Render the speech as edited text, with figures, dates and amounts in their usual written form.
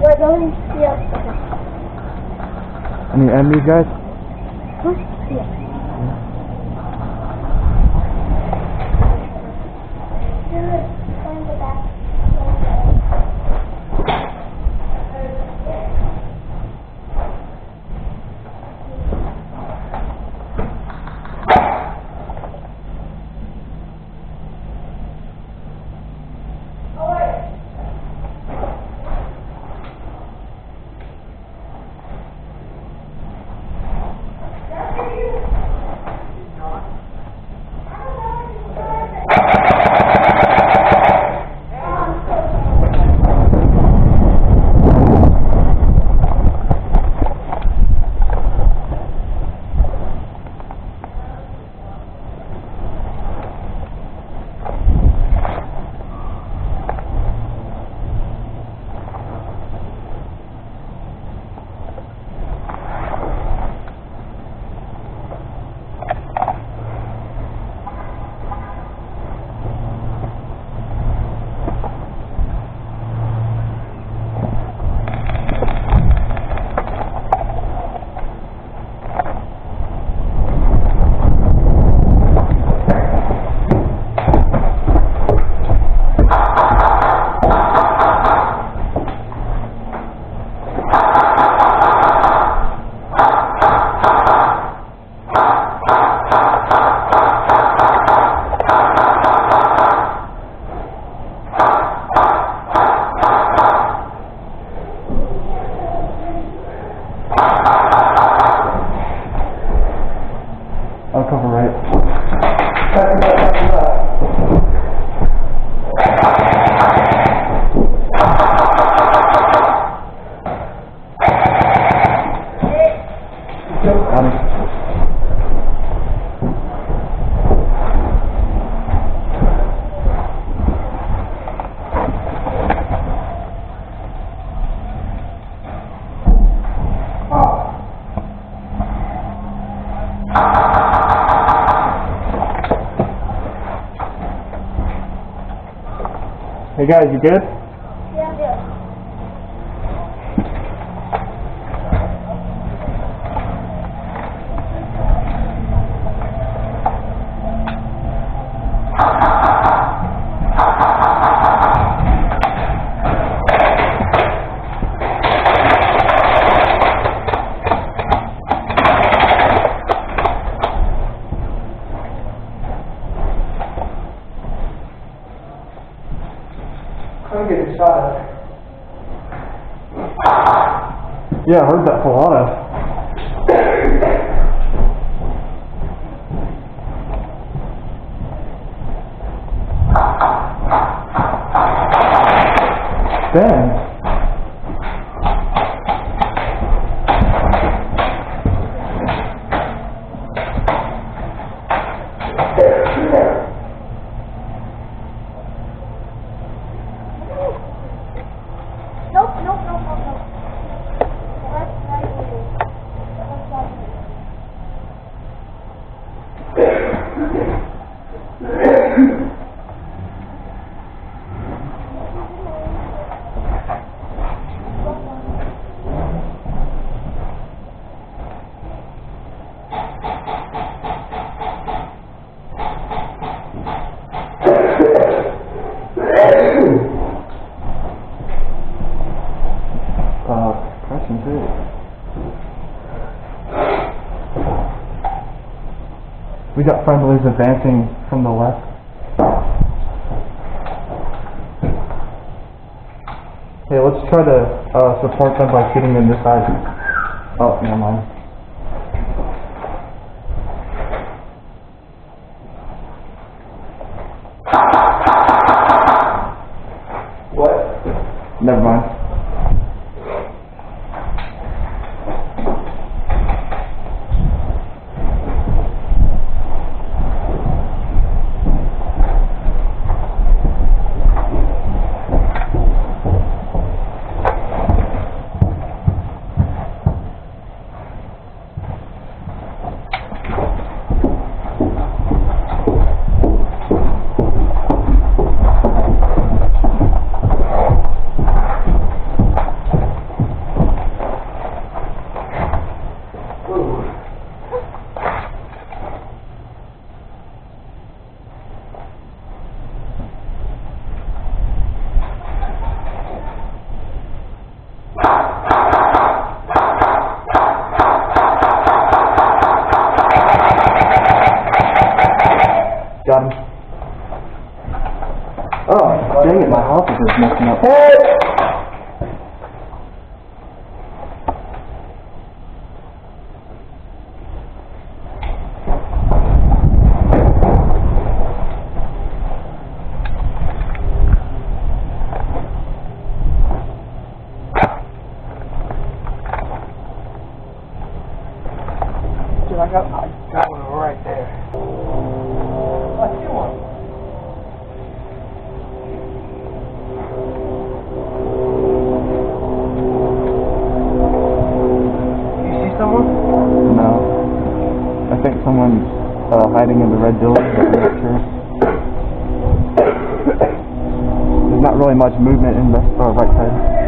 We're going to see us. Any enemies, guys? Huh? Yeah. Find the back. I'll cover right. Hey guys, you good? Yeah, yeah. I'm getting shot at. Yeah, I heard that Savanna. Dang. Nope. That's right here. That's right here. Pressing too. We got friendlies advancing from the left. Hey, let's try to support them by shooting them this side. Oh, never mind. What? Never mind. I got one right there. I see one. You see someone? No. I think someone's hiding in the red building, but I'm not sure. There's not really much movement in the right side.